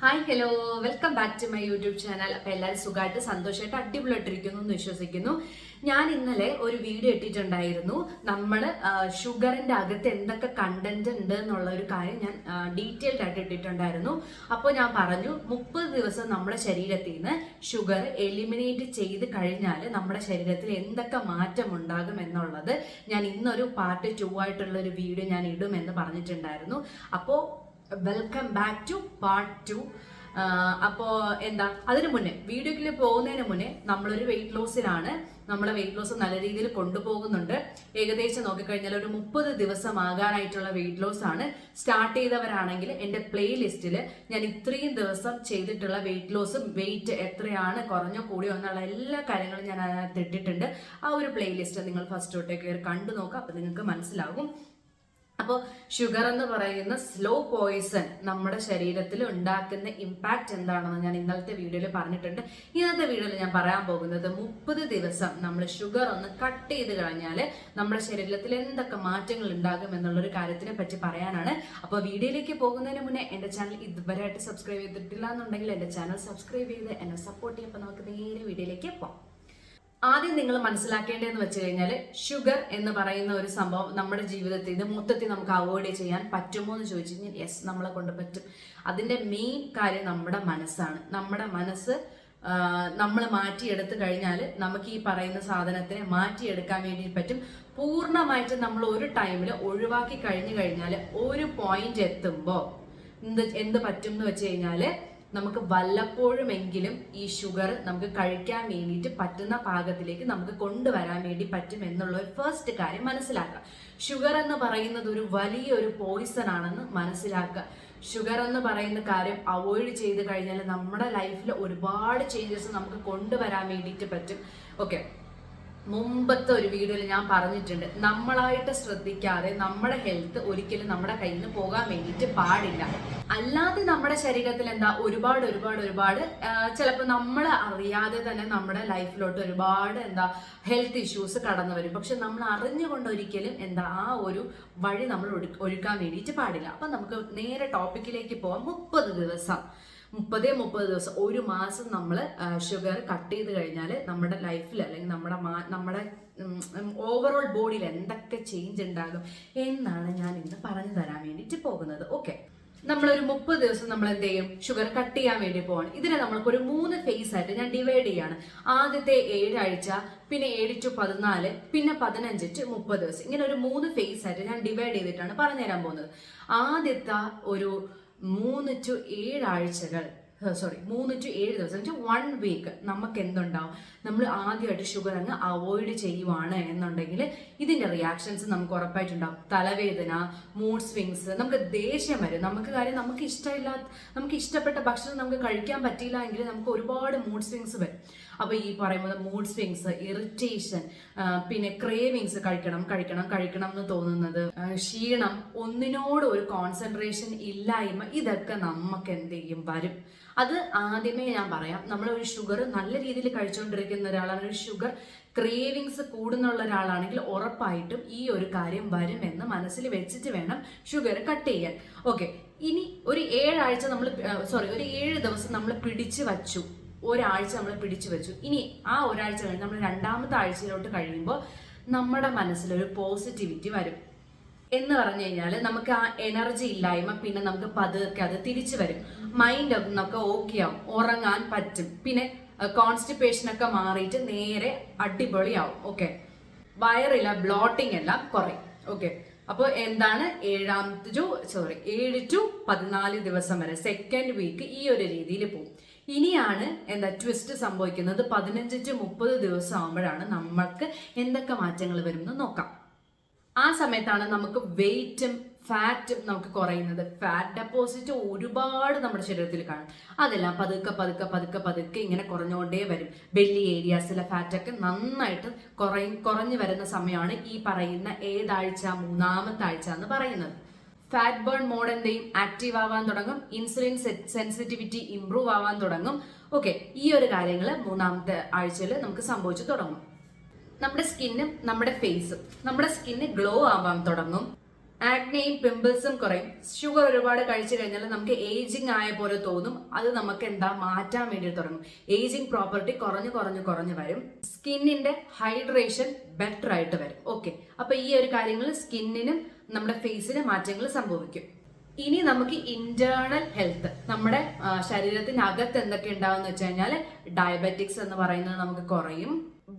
Hi hello welcome back to my YouTube channel. അപ്പോൾ എല്ലാവരും സുഖമായിട്ട് സന്തോഷമായിട്ട് അടിപൊളിയായിട്ടിരിക്കുന്നു എന്ന് വിശ്വസിക്കുന്നു. ഞാൻ ഇന്നലെ ഒരു വീഡിയോ ഇട്ടിട്ടുണ്ടായിരുന്നു. നമ്മൾ ഷുഗറിൻ്റെ അകത്ത് എന്തൊക്കെ കണ്ടന്റ് ഉണ്ട് എന്നുള്ള ഒരു കാര്യം ഞാൻ ഡീറ്റെയിൽഡ് ആയിട്ട് ഇട്ടിട്ടുണ്ടായിരുന്നു. അപ്പോൾ ഞാൻ പറഞ്ഞു 30 ദിവസം നമ്മുടെ ശരീരത്തിൽ നിന്ന് ഷുഗർ എലിമിനേറ്റ് ചെയ്ത് കഴിഞ്ഞാൽ നമ്മുടെ ശരീരത്തിൽ എന്തൊക്കെ മാറ്റം ഉണ്ടാകും എന്നുള്ളത് ഞാൻ ഇന്നൊരു പാർട്ട് 2 ആയിട്ടുള്ള ഒരു വീഡിയോ ഞാൻ ഇടുമെന്ന് പറഞ്ഞിട്ടുണ്ടായിരുന്നു. അപ്പോൾ വെൽക്കം ബാക്ക് ടു പാർട്ട് 2. അപ്പോൾ എന്താ അതിന് മുന്നേ വീഡിയോയിൽ പോകുന്നതിന് മുന്നേ നമ്മളൊരു വെയിറ്റ് ലോസിലാണ്. നമ്മളെ വെയിറ്റ് ലോസ് നല്ല രീതിയിൽ കൊണ്ടുപോകുന്നുണ്ട്. ഏകദേശം നോക്കിക്കഴിഞ്ഞാൽ ഒരു 30 ദിവസം ആകാനായിട്ടുള്ള വെയിറ്റ് ലോസ് ആണ്. സ്റ്റാർട്ട് ചെയ്തവരാണെങ്കിൽ എൻ്റെ പ്ലേലിസ്റ്റിൽ ഞാൻ ഇത്രയും ദിവസം ചെയ്തിട്ടുള്ള വെയിറ്റ് ലോസും വെയിറ്റ് എത്രയാണ് കുറഞ്ഞോ കൂടിയോ എന്നുള്ള എല്ലാ കാര്യങ്ങളും ഞാൻ അതിനകത്ത് ഇട്ടിട്ടുണ്ട്. ആ ഒരു പ്ലേലിസ്റ്റ് നിങ്ങൾ ഫസ്റ്റ് തൊട്ടേ കയറി കണ്ടു നോക്കാം. അപ്പോൾ നിങ്ങൾക്ക് മനസ്സിലാകും. അപ്പോൾ ഷുഗർ എന്ന് പറയുന്ന സ്ലോ പോയിസൺ നമ്മുടെ ശരീരത്തിൽ ഉണ്ടാക്കുന്ന ഇമ്പാക്റ്റ് എന്താണെന്ന് ഞാൻ ഇന്നലത്തെ വീഡിയോയിൽ പറഞ്ഞിട്ടുണ്ട്. ഇന്നത്തെ വീഡിയോയിൽ ഞാൻ പറയാൻ പോകുന്നത് 30 ദിവസം നമ്മൾ ഷുഗർ ഒന്ന് കട്ട് ചെയ്ത് കഴിഞ്ഞാൽ നമ്മുടെ ശരീരത്തിൽ എന്തൊക്കെ മാറ്റങ്ങൾ ഉണ്ടാകും എന്നുള്ളൊരു കാര്യത്തിനെ പറ്റി പറയാനാണ്. അപ്പോൾ വീഡിയോയിലേക്ക് പോകുന്നതിന് മുന്നേ എൻ്റെ ചാനൽ ഇതുവരെയായിട്ട് സബ്സ്ക്രൈബ് ചെയ്തിട്ടില്ല എന്നുണ്ടെങ്കിൽ എൻ്റെ ചാനൽ സബ്സ്ക്രൈബ് ചെയ്ത് എന്നെ സപ്പോർട്ട് ചെയ്യുമ്പോൾ നമുക്ക് നേരെ വീഡിയോയിലേക്ക് പോകാം. ആദ്യം നിങ്ങൾ മനസ്സിലാക്കേണ്ടതെന്ന് വെച്ച് കഴിഞ്ഞാൽ ഷുഗർ എന്ന് പറയുന്ന ഒരു സംഭവം നമ്മുടെ ജീവിതത്തിൽ ഇത് മൊത്തത്തിൽ നമുക്ക് അവോയ്ഡ് ചെയ്യാൻ പറ്റുമോ എന്ന് ചോദിച്ചു കഴിഞ്ഞാൽ യെസ്, നമ്മളെ കൊണ്ട് പറ്റും. അതിൻ്റെ മെയിൻ കാര്യം നമ്മുടെ മനസ്സാണ്. നമ്മുടെ മനസ്സ് നമ്മൾ മാറ്റിയെടുത്തു കഴിഞ്ഞാൽ നമുക്ക് ഈ പറയുന്ന സാധനത്തിനെ മാറ്റിയെടുക്കാൻ വേണ്ടി പറ്റും. പൂർണ്ണമായിട്ട് നമ്മൾ ഒരു ടൈമിൽ ഒഴിവാക്കി കഴിഞ്ഞു കഴിഞ്ഞാൽ ഒരു പോയിന്റ് എത്തുമ്പോൾ എന്ത് പറ്റും എന്ന് വെച്ച് കഴിഞ്ഞാൽ നമുക്ക് വല്ലപ്പോഴുമെങ്കിലും ഈ ഷുഗർ നമുക്ക് കഴിക്കാൻ വേണ്ടിയിട്ട് പറ്റുന്ന പാകത്തിലേക്ക് നമുക്ക് കൊണ്ടുവരാൻ വേണ്ടി പറ്റും എന്നുള്ള ഒരു ഫസ്റ്റ് കാര്യം മനസ്സിലാക്കുക. ഷുഗർ എന്ന് പറയുന്നത് ഒരു വലിയൊരു പോയിസൺ ആണെന്ന് മനസ്സിലാക്കുക. ഷുഗർ എന്ന് പറയുന്ന കാര്യം അവോയ്ഡ് ചെയ്ത് കഴിഞ്ഞാൽ നമ്മുടെ ലൈഫിൽ ഒരുപാട് ചേഞ്ചസ് നമുക്ക് കൊണ്ടുവരാൻ വേണ്ടിയിട്ട് പറ്റും. ഓക്കെ, മുമ്പത്തെ ഒരു വീഡിയോയിൽ ഞാൻ പറഞ്ഞിട്ടുണ്ട്, നമ്മളായിട്ട് ശ്രദ്ധിക്കാതെ നമ്മുടെ ഹെൽത്ത് ഒരിക്കലും നമ്മുടെ കയ്യിൽ നിന്ന് പോകാൻ വേണ്ടിയിട്ട് പാടില്ല. അല്ലാതെ നമ്മുടെ ശരീരത്തിൽ എന്താ ഒരുപാട് ചിലപ്പോൾ നമ്മൾ അറിയാതെ തന്നെ നമ്മുടെ ലൈഫിലോട്ട് ഒരുപാട് ഹെൽത്ത് ഇഷ്യൂസ് കടന്നു വരും. പക്ഷെ നമ്മൾ അറിഞ്ഞുകൊണ്ട് ഒരിക്കലും ആ ഒരു വഴി നമ്മൾ ഒഴുക്കാൻ വേണ്ടിയിട്ട് പാടില്ല. അപ്പം നമുക്ക് നേരെ ടോപ്പിക്കിലേക്ക് പോവാം. 30 ദിവസം ഒരു മാസം നമ്മൾ ഷുഗർ കട്ട് ചെയ്ത് കഴിഞ്ഞാൽ നമ്മുടെ ലൈഫിൽ അല്ലെങ്കിൽ നമ്മുടെ ഓവറോൾ ബോഡിയിൽ എന്തൊക്കെ ചേഞ്ച് ഉണ്ടാകും എന്നാണ് ഞാൻ ഇന്ന് പറഞ്ഞു തരാൻ വേണ്ടിയിട്ട് പോകുന്നത്. ഓക്കെ, നമ്മളൊരു 30 ദിവസം നമ്മൾ എന്ത് ചെയ്യും? ഷുഗർ കട്ട് ചെയ്യാൻ വേണ്ടി പോവാണ്. ഇതിനെ നമ്മൾക്കൊരു 3 ഫേസ് ആയിട്ട് ഞാൻ ഡിവൈഡ് ചെയ്യാണ്. ആദ്യത്തെ 7 ആഴ്ച, പിന്നെ 7 to 14, പിന്നെ 15 to 30 ദിവസം. ഇങ്ങനെ ഒരു 3 ഫേസ് ആയിട്ട് ഞാൻ ഡിവൈഡ് ചെയ്തിട്ടാണ് പറഞ്ഞുതരാൻ പോകുന്നത്. ആദ്യത്തെ ഒരു 3 to 7 ആഴ്ചകൾ 3 to 7 ദിവസം 1 വീക്ക് നമുക്ക് എന്തുണ്ടാവും? നമ്മൾ ആദ്യമായിട്ട് ഷുഗർ അങ്ങ് അവോയ്ഡ് ചെയ്യുവാണ് എന്നുണ്ടെങ്കിൽ ഇതിന്റെ റിയാക്ഷൻസ് നമുക്ക് ഉറപ്പായിട്ടുണ്ടാവും. തലവേദന, മൂഡ് സ്വിങ്സ്, നമുക്ക് ദേഷ്യം വരും. നമുക്ക് ഇഷ്ടപ്പെട്ട ഭക്ഷണം നമുക്ക് കഴിക്കാൻ പറ്റിയില്ല എങ്കിൽ നമുക്ക് ഒരുപാട് മൂഡ് സ്വിങ്സ് വരും. അപ്പോൾ ഈ പറയുന്നത് മൂഡ് സ്വിങ്സ്, ഇറിറ്റേഷൻ, പിന്നെ ക്രേവിങ്സ്, കഴിക്കണം എന്ന് തോന്നുന്നത്, ക്ഷീണം, ഒന്നിനോട് ഒരു കോൺസെൻട്രേഷൻ ഇല്ലായ്മ, ഇതൊക്കെ നമുക്ക് എന്ത് ചെയ്യും? വരും. അത് ആദ്യമേ ഞാൻ പറയാം. നമ്മൾ ഒരു ഷുഗർ നല്ല രീതിയിൽ കഴിച്ചുകൊണ്ടിരിക്കുന്ന ഒരാളാണ്, ഒരു ഷുഗർ ക്രേവിങ്സ് കൂടുന്നുള്ള ഒരാളാണെങ്കിൽ ഉറപ്പായിട്ടും ഈ ഒരു കാര്യം വരുമെന്ന് മനസ്സിൽ വെച്ചിട്ട് വേണം ഷുഗർ കട്ട് ചെയ്യാൻ. ഓക്കെ, ഇനി ഒരു 7 ദിവസം നമ്മൾ പിടിച്ചു വച്ചു. ഒരാഴ്ച നമ്മൾ പിടിച്ചു വെച്ചു. ഇനി ആ ഒരാഴ്ച കഴിഞ്ഞ് നമ്മൾ 2ാമത്തെ ആഴ്ചയിലോട്ട് കഴിയുമ്പോൾ നമ്മുടെ മനസ്സിലൊരു പോസിറ്റിവിറ്റി വരും. എന്ന് പറഞ്ഞു കഴിഞ്ഞാൽ നമുക്ക് ആ എനർജി ഇല്ലായ്മ പിന്നെ നമുക്ക് പതുക്കെ അത് തിരിച്ചു വരും. മൈൻഡ് ഒക്കെ ഓക്കെ ആവും, ഉറങ്ങാൻ പറ്റും, പിന്നെ കോൺസ്റ്റിപ്പേഷൻ ഒക്കെ മാറിയിട്ട് നേരെ അടിപൊളിയാവും. ഓക്കെ, വയറില്ല, ബ്ലോട്ടിങ് എല്ലാം കുറയും. ഓക്കെ, അപ്പോൾ എന്താണ് 7 to 14 ദിവസം വരെ സെക്കൻഡ് വീക്ക് ഈ ഒരു രീതിയിൽ പോകും. ഇനിയാണ് ട്വിസ്റ്റ് സംഭവിക്കുന്നത്. 15 to 30 ദിവസം ആകുമ്പോഴാണ് നമ്മൾക്ക് എന്തൊക്കെ മാറ്റങ്ങൾ വരുമെന്ന് നോക്കാം. ആ സമയത്താണ് നമുക്ക് വെയിറ്റും ഫാറ്റും നമുക്ക് കുറയുന്നത്. ഫാറ്റ് ഡെപ്പോസിറ്റ് ഒരുപാട് നമ്മുടെ ശരീരത്തിൽ കാണും. അതെല്ലാം പതുക്കെ ഇങ്ങനെ കുറഞ്ഞുകൊണ്ടേ വരും. ബെല്ലി ഏരിയാസിലെ ഫാറ്റൊക്കെ നന്നായിട്ട് കുറഞ്ഞു വരുന്ന സമയമാണ് ഈ പറയുന്ന ഏതാഴ്ച? 3ാമത്തെ ആഴ്ച എന്ന് പറയുന്നത്. ഫാറ്റ് ബേൺ മോഡ് എന്തെയും ആക്റ്റീവ് ആവാൻ തുടങ്ങും. ഇൻസുലിൻ സെൻസിറ്റിവിറ്റി ഇംപ്രൂവ് ആവാൻ തുടങ്ങും. ഓക്കെ, ഈ ഒരു കാര്യങ്ങൾ 3ാമത്തെ ആഴ്ചയിൽ നമുക്ക് സംഭവിച്ചു തുടങ്ങും. നമ്മുടെ സ്കിന്നും നമ്മുടെ ഫേസും, നമ്മുടെ സ്കിന്ന് ഗ്ലോ ആവാൻ തുടങ്ങും. ആക്നെയും പിമ്പിൾസും കുറയും. ഷുഗർ ഒരുപാട് കഴിച്ചു കഴിഞ്ഞാൽ നമുക്ക് ഏജിങ് ആയ പോലെ തോന്നും. അത് നമുക്ക് എന്താ മാറ്റാൻ വേണ്ടി തുടങ്ങും. ഏജിങ് പ്രോപ്പർട്ടി കുറഞ്ഞു വരും. സ്കിന്നിന്റെ ഹൈഡ്രേഷൻ ബെറ്റർ ആയിട്ട് വരും. ഓക്കെ, അപ്പൊ ഈ ഒരു കാര്യങ്ങൾ സ്കിന്നിനും നമ്മുടെ ഫേസിനും മാറ്റങ്ങൾ സംഭവിക്കും. ഇനി നമുക്ക് ഇന്റേണൽ ഹെൽത്ത്, നമ്മുടെ ശരീരത്തിനകത്ത് എന്തൊക്കെ ഉണ്ടാവുമെന്ന് വെച്ച് കഴിഞ്ഞാൽ ഡയബറ്റിക്സ് എന്ന് പറയുന്നത് നമുക്ക് കുറയും.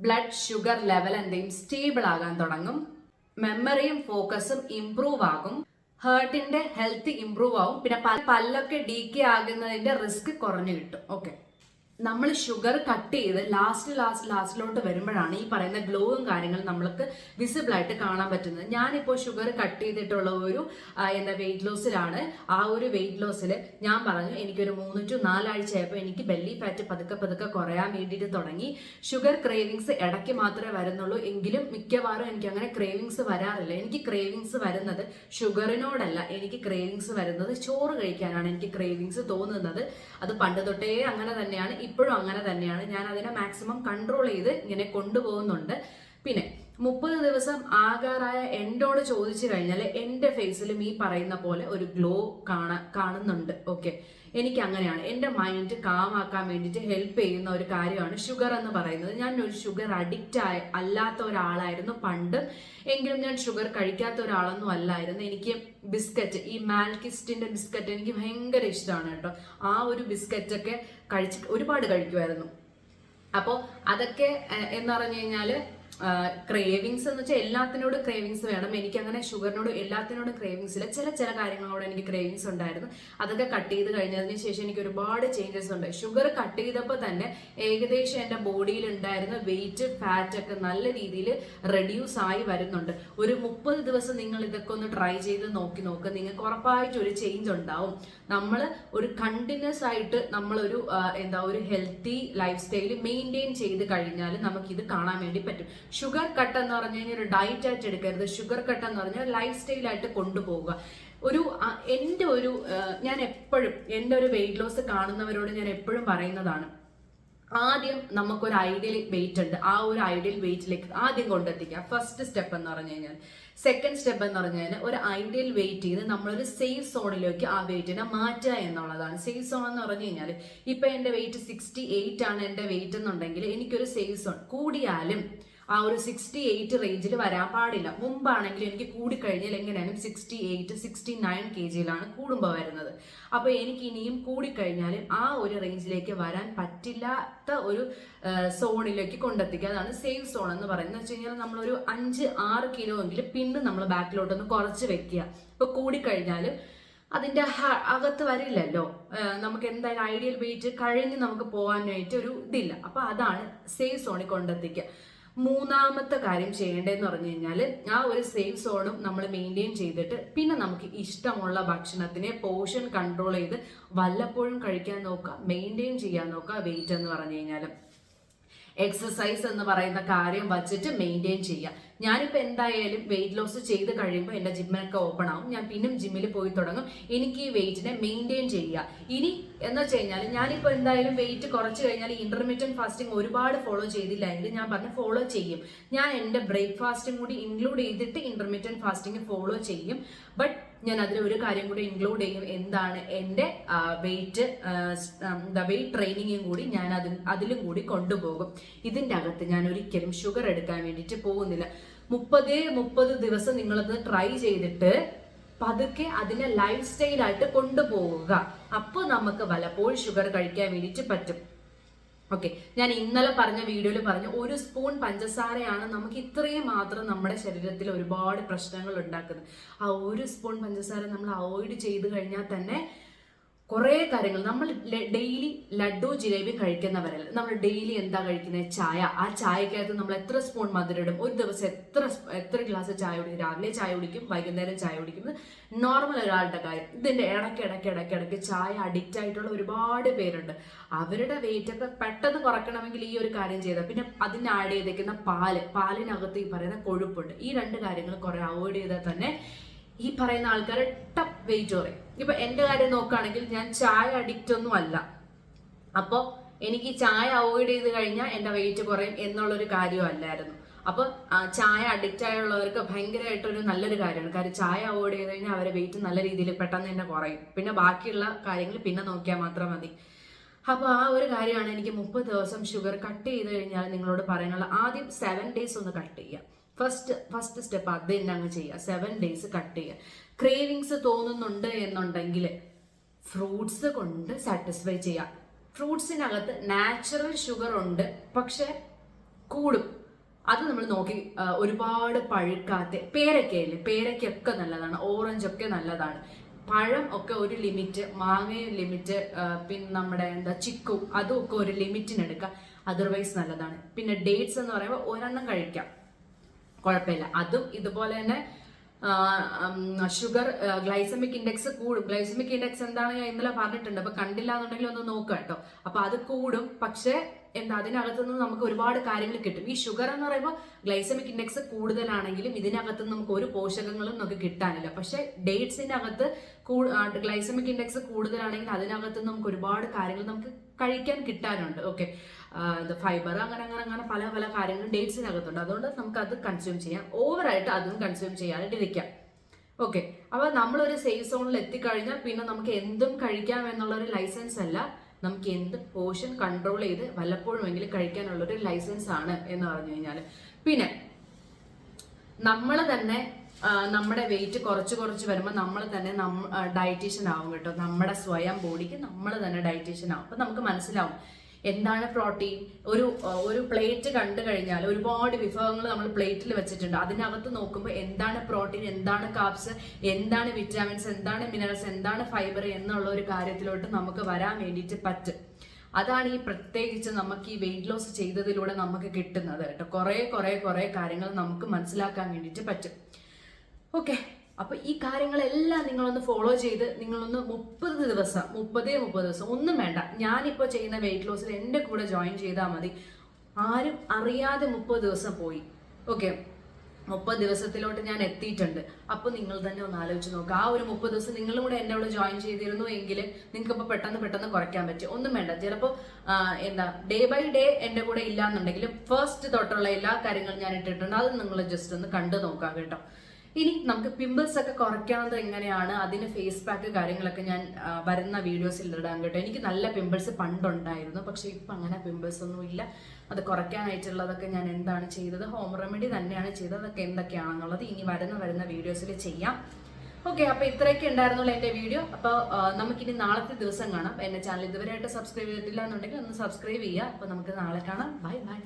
ബ്ലഡ് ഷുഗർ ലെവൽ എന്തെങ്കിലും സ്റ്റേബിൾ ആകാൻ തുടങ്ങും. മെമ്മറിയും ഫോക്കസും ഇംപ്രൂവ് ആകും. ഹേർട്ടിന്റെ ഹെൽത്ത് ഇംപ്രൂവ് ആവും. പിന്നെ പല്ലൊക്കെ ഡീക്കേ ആകുന്നതിന്റെ റിസ്ക് കുറഞ്ഞു കിട്ടും. ഓക്കെ, നമ്മൾ ഷുഗർ കട്ട് ചെയ്ത് ലാസ്റ്റിലോട്ട് വരുമ്പോഴാണ് ഈ പറയുന്ന ഗ്ലോവും കാര്യങ്ങളും നമ്മൾക്ക് വിസിബിൾ ആയിട്ട് കാണാൻ പറ്റുന്നത്. ഞാനിപ്പോൾ ഷുഗർ കട്ട് ചെയ്തിട്ടുള്ള ഒരു വെയിറ്റ് ലോസിലാണ്. ആ ഒരു വെയിറ്റ് ലോസിൽ ഞാൻ പറഞ്ഞു എനിക്കൊരു 3 to 4 ആഴ്ചയായപ്പോൾ എനിക്ക് ബെല്ലി ഫാറ്റ് പതുക്കെ കുറയാൻ വേണ്ടിയിട്ട് തുടങ്ങി. ഷുഗർ ക്രേവിങ്സ് ഇടയ്ക്ക് മാത്രമേ വരുന്നുള്ളൂ, എങ്കിലും മിക്കവാറും എനിക്ക് അങ്ങനെ ക്രേവിങ്സ് വരാറില്ല. എനിക്ക് ക്രേവിങ്സ് വരുന്നത് ഷുഗറിനോടല്ല, എനിക്ക് ക്രേവിങ്സ് വരുന്നത് ചോറ് കഴിക്കാനാണ് എനിക്ക് ക്രേവിങ്സ് തോന്നുന്നത്. അത് പണ്ട് തൊട്ടേ അങ്ങനെ തന്നെയാണ്, ഇപ്പോഴും അങ്ങനെ തന്നെയാണ്. ഞാൻ അതിനെ മാക്സിമം കൺട്രോൾ ചെയ്ത് ഇങ്ങനെ കൊണ്ടുപോകുന്നുണ്ട്. പിന്നെ 30 ദിവസം ആകാറായ എന്നോട് ചോദിച്ചു കഴിഞ്ഞാൽ എൻ്റെ ഫേസിലും ഈ പറയുന്ന പോലെ ഒരു ഗ്ലോ കാണുന്നുണ്ട്. ഓക്കെ, എനിക്ക് അങ്ങനെയാണ്. എൻ്റെ മൈൻഡ് കാമാക്കാൻ വേണ്ടിയിട്ട് ഹെൽപ്പ് ചെയ്യുന്ന ഒരു കാര്യമാണ് ഷുഗർ എന്ന് പറയുന്നത്. ഞാൻ ഒരു ഷുഗർ അഡിക്റ്റ് അല്ലാത്ത ഒരാളായിരുന്നു പണ്ട്, എങ്കിലും ഞാൻ ഷുഗർ കഴിക്കാത്ത ഒരാളൊന്നും അല്ലായിരുന്നു. എനിക്ക് ബിസ്ക്കറ്റ്, ഈ മാൽക്കിസ്റ്റിന്റെ ബിസ്ക്കറ്റ് എനിക്ക് ഭയങ്കര ഇഷ്ടമാണ് കേട്ടോ. ആ ഒരു ബിസ്ക്കറ്റൊക്കെ ഒരുപാട് കഴിക്കുമായിരുന്നു. അപ്പോൾ അതൊക്കെ എന്ന് പറഞ്ഞു കഴിഞ്ഞാല് ക്രേവിങ്സ് എന്ന് വെച്ചാൽ എല്ലാത്തിനോടും ക്രേവിങ്സ് വേണം. എനിക്ക് അങ്ങനെ ഷുഗറിനോട് എല്ലാത്തിനോടും ക്രേവിങ്സ് ഇല്ല. ചില കാര്യങ്ങളോട് എനിക്ക് ക്രേവിങ്സ് ഉണ്ടായിരുന്നു. അതൊക്കെ കട്ട് ചെയ്ത് കഴിഞ്ഞതിന് ശേഷം എനിക്ക് ഒരുപാട് ചേഞ്ചസ് ഉണ്ട്. ഷുഗർ കട്ട് ചെയ്തപ്പോൾ തന്നെ ഏകദേശം എൻ്റെ ബോഡിയിൽ ഉണ്ടായിരുന്ന വെയിറ്റ്, ഫാറ്റ് ഒക്കെ നല്ല രീതിയിൽ റെഡ്യൂസ് ആയി വരുന്നുണ്ട്. ഒരു 30 ദിവസം നിങ്ങൾ ഇതൊക്കെ ഒന്ന് ട്രൈ ചെയ്ത് നോക്ക്. നിങ്ങൾക്ക് ഉറപ്പായിട്ട് ഒരു ചേഞ്ച് ഉണ്ടാവും. നമ്മൾ ഒരു കണ്ടിന്യൂസ് ആയിട്ട് നമ്മളൊരു ഒരു ഹെൽത്തി ലൈഫ് സ്റ്റൈൽ മെയിൻറ്റെയിൻ ചെയ്ത് കഴിഞ്ഞാൽ നമുക്കിത് കാണാൻ വേണ്ടി പറ്റും. ഷുഗർ കട്ട് എന്ന് പറഞ്ഞു കഴിഞ്ഞാൽ ഒരു ഡയറ്റ് ആയിട്ട് എടുക്കരുത്. ഷുഗർ കട്ട് എന്ന് പറഞ്ഞാൽ ലൈഫ് സ്റ്റൈലായിട്ട് കൊണ്ടുപോവുക. ഞാൻ എപ്പോഴും എൻ്റെ ഒരു വെയിറ്റ് ലോസ് കാണുന്നവരോട് ഞാൻ എപ്പോഴും പറയുന്നതാണ്, ആദ്യം നമുക്കൊരു ഐഡിയൽ വെയിറ്റ് ഉണ്ട്. ആ ഒരു ഐഡിയൽ വെയിറ്റിലേക്ക് ആദ്യം കൊണ്ടെത്തിക്കുക. ഫസ്റ്റ് സ്റ്റെപ്പ് എന്ന് പറഞ്ഞു കഴിഞ്ഞാൽ. സെക്കൻഡ് സ്റ്റെപ്പ് എന്ന് പറഞ്ഞു കഴിഞ്ഞാൽ ഒരു ഐഡിയൽ വെയിറ്റ് ചെയ്ത് നമ്മളൊരു സേഫ് സോണിലേക്ക് ആ വെയിറ്റിനെ മാറ്റുക എന്നുള്ളതാണ്. സേഫ് സോൺ എന്ന് പറഞ്ഞു കഴിഞ്ഞാൽ ഇപ്പൊ എൻ്റെ വെയിറ്റ് 68 ആണ് എൻ്റെ വെയിറ്റ് എന്നുണ്ടെങ്കിൽ എനിക്കൊരു സേഫ് സോൺ കൂടിയാലും ആ ഒരു 68 റേഞ്ചിൽ വരാൻ പാടില്ല. മുമ്പാണെങ്കിൽ എനിക്ക് കൂടിക്കഴിഞ്ഞാൽ എങ്ങനെയാലും 68-69 kg കൂടുമ്പോൾ വരുന്നത്. അപ്പൊ എനിക്ക് ഇനിയും കൂടിക്കഴിഞ്ഞാൽ ആ ഒരു റേഞ്ചിലേക്ക് വരാൻ പറ്റില്ലാത്ത ഒരു സോണിലേക്ക് കൊണ്ടെത്തിക്കുക. അതാണ് സേഫ് സോൺ എന്ന് പറയുന്നത്. വെച്ച് കഴിഞ്ഞാൽ നമ്മളൊരു 5-6 കിലോ എങ്കിലും പിന്നെ നമ്മൾ ബാക്കിലോട്ടൊന്ന് കുറച്ച് വെക്കുക. ഇപ്പൊ കൂടിക്കഴിഞ്ഞാൽ അതിന്റെ അകത്ത് വരില്ലല്ലോ. നമുക്ക് എന്തായാലും ഐഡിയൽ വെയിറ്റ് കഴിഞ്ഞ് നമുക്ക് പോകാനായിട്ട് ഒരു ഇതില്ല. അപ്പൊ അതാണ് സേഫ് സോണിൽ കൊണ്ടെത്തിക്കുക. മൂന്നാമത്തെ കാര്യം ചെയ്യേണ്ടതെന്ന് പറഞ്ഞു കഴിഞ്ഞാൽ ആ ഒരു സേഫ് സോണും നമ്മൾ മെയിൻറ്റെയിൻ ചെയ്തിട്ട് പിന്നെ നമുക്ക് ഇഷ്ടമുള്ള ഭക്ഷണത്തിനെ പോർഷൻ കൺട്രോൾ ചെയ്ത് വല്ലപ്പോഴും കഴിക്കാൻ നോക്കുക, മെയിൻറ്റെയിൻ ചെയ്യാൻ നോക്കുക വെയിറ്റ് എന്ന് പറഞ്ഞു കഴിഞ്ഞാൽ. എക്സസൈസ് എന്ന് പറയുന്ന കാര്യം വച്ചിട്ട് മെയിൻറ്റെയിൻ ചെയ്യുക. ഞാനിപ്പോൾ എന്തായാലും വെയിറ്റ് ലോസ് ചെയ്ത് കഴിയുമ്പോൾ എൻ്റെ ജിമ്മൊക്കെ ഓപ്പൺ ആവും. ഞാൻ പിന്നും ജിമ്മിൽ പോയി തുടങ്ങും. എനിക്ക് ഈ വെയിറ്റിനെ മെയിൻറ്റെയിൻ ചെയ്യുക. ഇനി എന്ന് വെച്ച് കഴിഞ്ഞാൽ ഞാനിപ്പോൾ എന്തായാലും വെയിറ്റ് കുറച്ച് കഴിഞ്ഞാൽ ഇന്റർമീഡിയറ്റ് ഫാസ്റ്റിംഗ് ഒരുപാട് ഫോളോ ചെയ്തില്ല എങ്കിൽ ഞാൻ പറഞ്ഞ് ഫോളോ ചെയ്യും. ഞാൻ എൻ്റെ ബ്രേക്ക്ഫാസ്റ്റും കൂടി ഇൻക്ലൂഡ് ചെയ്തിട്ട് ഇന്റർമീഡിയറ്റ് ഫാസ്റ്റിംഗ് ഫോളോ ചെയ്യും. ബട്ട് ഞാൻ അതിൽ ഒരു കാര്യം കൂടി ഇൻക്ലൂഡ് ചെയ്യും. എന്താണ് എൻ്റെ വെയിറ്റ് ട്രെയിനിങ്ങും കൂടി ഞാൻ അതിലും കൂടി കൊണ്ടുപോകും. ഇതിൻ്റെ അകത്ത് ഞാൻ ഒരിക്കലും ഷുഗർ എടുക്കാൻ വേണ്ടിയിട്ട് പോകുന്നില്ല. 30 ദിവസം നിങ്ങളത് ട്രൈ ചെയ്തിട്ട് പതുക്കെ അതിനെ ലൈഫ് സ്റ്റൈലായിട്ട് കൊണ്ടുപോവുക. അപ്പോൾ നമുക്ക് പലപ്പോഴും ഷുഗർ കഴിക്കാൻ വേണ്ടിയിട്ട് പറ്റും. ഓക്കെ, ഞാൻ ഇന്നലെ പറഞ്ഞ വീഡിയോയിൽ പറഞ്ഞു 1 സ്പൂൺ പഞ്ചസാരയാണ് നമുക്ക് ഇത്രയും മാത്രം നമ്മുടെ ശരീരത്തിൽ ഒരുപാട് പ്രശ്നങ്ങൾ ഉണ്ടാക്കുന്നത്. ആ 1 സ്പൂൺ പഞ്ചസാര നമ്മൾ അവോയ്ഡ് ചെയ്ത് കഴിഞ്ഞാൽ തന്നെ കുറേ കാര്യങ്ങൾ. നമ്മൾ ഡെയിലി ലഡു ജിലേബിയും കഴിക്കുന്നവരല്ല. നമ്മൾ ഡെയിലി എന്താ കഴിക്കുന്നത്? ചായ. ആ ചായക്കകത്ത് നമ്മൾ എത്ര സ്പൂൺ മധുരം ഇടും? ഒരു ദിവസം എത്ര ഗ്ലാസ് ചായ കുടിക്കും? രാവിലെ ചായ കുടിക്കും, വൈകുന്നേരം ചായ കുടിക്കുന്നത് നോർമൽ ഒരാളുടെ കാര്യം. ഇതിന്റെ ഇടയ്ക്ക് ചായ അഡിക്റ്റ് ആയിട്ടുള്ള ഒരുപാട് പേരുണ്ട്. അവരുടെ വെയിറ്റ് ഒക്കെ പെട്ടെന്ന് കുറയ്ക്കണമെങ്കിൽ ഈ ഒരു കാര്യം ചെയ്താൽ, പിന്നെ അതിന് ആഡ് ചെയ്തേക്കുന്ന പാലിനകത്ത് ഈ പറയുന്ന കൊഴുപ്പുണ്ട്. ഈ 2 കാര്യങ്ങൾ കുറെ അവോയ്ഡ് ചെയ്താൽ തന്നെ ഈ പറയുന്ന ആൾക്കാർ ടപ്പ് വെയിറ്റ് കുറയും. ഇപ്പൊ എന്റെ കാര്യം നോക്കുകയാണെങ്കിൽ ഞാൻ ചായ അഡിക്റ്റ് ഒന്നും അല്ല. അപ്പോൾ എനിക്ക് ചായ അവോയ്ഡ് ചെയ്ത് കഴിഞ്ഞാൽ എൻ്റെ വെയിറ്റ് കുറയും എന്നുള്ളൊരു കാര്യമല്ലായിരുന്നു. അപ്പോൾ ചായ അഡിക്റ്റ് ആയുള്ളവർക്ക് ഭയങ്കരമായിട്ടൊരു നല്ലൊരു കാര്യമാണ്. കാര്യം ചായ അവോയ്ഡ് ചെയ്ത് കഴിഞ്ഞാൽ അവരെ വെയിറ്റ് നല്ല രീതിയിൽ പെട്ടെന്ന് തന്നെ കുറയും. പിന്നെ ബാക്കിയുള്ള കാര്യങ്ങൾ പിന്നെ നോക്കിയാൽ മാത്രം മതി. അപ്പോൾ ആ ഒരു കാര്യമാണ് എനിക്ക് 30 ദിവസം ഷുഗർ കട്ട് ചെയ്ത് കഴിഞ്ഞാൽ നിങ്ങളോട് പറയാനുള്ള. ആദ്യം 7 ഡേയ്സ് ഒന്ന് കട്ട് ചെയ്യുക. ഫസ്റ്റ് സ്റ്റെപ്പ് അത് തന്നെ അങ്ങ് ചെയ്യുക. 7 ഡേയ്സ് കട്ട് ചെയ്യുക. ക്രേവിങ്സ് തോന്നുന്നുണ്ട് എന്നുണ്ടെങ്കിൽ ഫ്രൂട്ട്സ് കൊണ്ട് സാറ്റിസ്ഫൈ ചെയ്യുക. ഫ്രൂട്ട്സിനകത്ത് നാച്ചുറൽ ഷുഗർ ഉണ്ട്, പക്ഷെ കൂടും. അത് നമ്മൾ നോക്കി. ഒരുപാട് പഴുക്കാത്ത പേരക്കയില്ലേ, പേരക്കൊക്കെ നല്ലതാണ്, ഓറഞ്ച് ഒക്കെ നല്ലതാണ്. പഴം ഒക്കെ ഒരു ലിമിറ്റ്, മാങ്ങയും ലിമിറ്റ്, പിന്നെ നമ്മുടെ ചിക്കു അതും ഒക്കെ ഒരു ലിമിറ്റിനെടുക്കുക. അതർവൈസ് നല്ലതാണ്. പിന്നെ ഡേറ്റ്സ് എന്ന് പറയുമ്പോൾ ഒരെണ്ണം കഴിക്കാം, കുഴപ്പമില്ല. അതും ഇതുപോലെ തന്നെ ഷുഗർ ഗ്ലൈസമിക് ഇൻഡെക്സ് കൂടും. ഗ്ലൈസമിക് ഇൻഡെക്സ് എന്താണ് ഞാൻ ഇന്നലെ പറഞ്ഞിട്ടുണ്ട്. അപ്പൊ കണ്ടില്ല എന്നുണ്ടെങ്കിൽ ഒന്ന് നോക്കുക കേട്ടോ. അപ്പൊ അത് കൂടും, പക്ഷെ അതിനകത്തുനിന്ന് നമുക്ക് ഒരുപാട് കാര്യങ്ങൾ കിട്ടും. ഈ ഷുഗർ എന്ന് പറയുമ്പോൾ ഗ്ലൈസമിക് ഇൻഡെക്സ് കൂടുതലാണെങ്കിലും ഇതിനകത്ത് നമുക്ക് ഒരു പോഷകങ്ങളും നമുക്ക് കിട്ടാനില്ല. പക്ഷെ ഡേറ്റ്സിന്റെ അകത്ത് ഗ്ലൈസമിക് ഇൻഡെക്സ് കൂടുതലാണെങ്കിൽ അതിനകത്ത് നമുക്ക് ഒരുപാട് കാര്യങ്ങൾ നമുക്ക് കഴിക്കാൻ കിട്ടാനുണ്ട്. ഓക്കെ, ഫൈബർ അങ്ങനെ പല പല കാര്യങ്ങളും ഡേറ്റ്സിനകത്തുണ്ട്. അതുകൊണ്ട് നമുക്ക് അത് കൺസ്യൂം ചെയ്യാം. ഓവറായിട്ട് അതും കൺസ്യൂം ചെയ്യാനായിട്ടിരിക്കാം. ഓക്കെ, അപ്പൊ നമ്മളൊരു സേഫ് സോണിൽ എത്തിക്കഴിഞ്ഞാൽ പിന്നെ നമുക്ക് എന്തും കഴിക്കാം എന്നുള്ള ഒരു ലൈസൻസ് അല്ല, നമുക്ക് എന്ത് പോർഷൻ കൺട്രോൾ ചെയ്ത് വല്ലപ്പോഴുമെങ്കിലും കഴിക്കാനുള്ളൊരു ലൈസൻസ് ആണ് എന്ന് പറഞ്ഞു കഴിഞ്ഞാൽ. പിന്നെ നമ്മൾ തന്നെ നമ്മുടെ വെയിറ്റ് കുറച്ച് വരുമ്പോൾ നമ്മൾ തന്നെ ഡയറ്റീഷ്യൻ ആവും കേട്ടോ. നമ്മുടെ സ്വയം ബോഡിക്ക് നമ്മൾ തന്നെ ഡയറ്റീഷ്യൻ ആവും. അപ്പൊ നമുക്ക് മനസ്സിലാവും എന്താണ് പ്രോട്ടീൻ. ഒരു പ്ലേറ്റ് കണ്ടു കഴിഞ്ഞാൽ ഒരുപാട് വിഭവങ്ങൾ നമ്മൾ പ്ലേറ്റിൽ വെച്ചിട്ടുണ്ട്. അതിനകത്ത് നോക്കുമ്പോൾ എന്താണ് പ്രോട്ടീൻ, എന്താണ് കാർബ്സ്, എന്താണ് വിറ്റാമിൻസ്, എന്താണ് മിനറൽസ്, എന്താണ് ഫൈബർ എന്നുള്ള ഒരു കാര്യത്തിലോട്ട് നമുക്ക് വരാൻ വേണ്ടിയിട്ട് പറ്റും. അതാണ് ഈ പ്രത്യേകിച്ച് നമുക്ക് ഈ വെയിറ്റ് ലോസ് ചെയ്തതിലൂടെ നമുക്ക് കിട്ടുന്നത് കേട്ടോ. കുറെ കാര്യങ്ങൾ നമുക്ക് മനസ്സിലാക്കാൻ വേണ്ടിയിട്ട് പറ്റും. ഓക്കെ, അപ്പൊ ഈ കാര്യങ്ങളെല്ലാം നിങ്ങളൊന്ന് ഫോളോ ചെയ്ത് നിങ്ങളൊന്ന് 30 ദിവസം ഒന്നും വേണ്ട. ഞാനിപ്പോൾ ചെയ്യുന്ന വെയിറ്റ് ലോസിൽ എൻ്റെ കൂടെ ജോയിൻ ചെയ്താൽ മതി. ആരും അറിയാതെ 30 ദിവസം പോയി. ഓക്കെ, 30 ദിവസത്തിലോട്ട് ഞാൻ എത്തിയിട്ടുണ്ട്. അപ്പോൾ നിങ്ങൾ തന്നെ ഒന്ന് ആലോചിച്ച് നോക്കുക. ആ ഒരു 30 ദിവസം നിങ്ങളും കൂടെ എൻ്റെ കൂടെ ജോയിൻ ചെയ്തിരുന്നു എങ്കിൽ നിങ്ങൾക്ക് ഇപ്പോൾ പെട്ടെന്ന് കുറയ്ക്കാൻ പറ്റും. ഒന്നും വേണ്ട. ചിലപ്പോൾ ഡേ ബൈ ഡേ എൻ്റെ കൂടെ ഇല്ലാന്നുണ്ടെങ്കിലും ഫസ്റ്റ് തൊട്ടുള്ള എല്ലാ കാര്യങ്ങളും ഞാൻ ഇട്ടിട്ടുണ്ട്. അത് നിങ്ങൾ ജസ്റ്റ് ഒന്ന് കണ്ടു നോക്കാം കേട്ടോ. ഇനി നമുക്ക് പിമ്പിൾസ് ഒക്കെ കുറയ്ക്കാവുന്നത് എങ്ങനെയാണ്, അതിന് ഫേസ് പാക്ക് കാര്യങ്ങളൊക്കെ ഞാൻ വരുന്ന വീഡിയോസിൽ ഇടാൻ കേട്ടോ. എനിക്ക് നല്ല പിമ്പിൾസ് പണ്ടുണ്ടായിരുന്നു, പക്ഷെ ഇപ്പം അങ്ങനെ പിമ്പിൾസ് ഒന്നും ഇല്ല. അത് കുറയ്ക്കാനായിട്ടുള്ളതൊക്കെ ഞാൻ എന്താണ് ചെയ്തത്, ഹോം റെമഡി തന്നെയാണ് ചെയ്തത്. അതൊക്കെ എന്തൊക്കെയാണെന്നുള്ളത് ഇനി വരുന്ന വീഡിയോസിൽ ചെയ്യാം. ഓക്കെ, അപ്പോൾ ഇത്രയൊക്കെ ഉണ്ടായിരുന്നുള്ളൂ എൻ്റെ വീഡിയോ. അപ്പോൾ നമുക്കിനി നാളത്തെ ദിവസം കാണാം. എൻ്റെ ചാനൽ ഇതുവരെയായിട്ട് സബ്സ്ക്രൈബ് ചെയ്തിട്ടില്ല എന്നുണ്ടെങ്കിൽ ഒന്ന് സബ്സ്ക്രൈബ് ചെയ്യുക. അപ്പോൾ നമുക്ക് നാളെ കാണാം. ബൈ.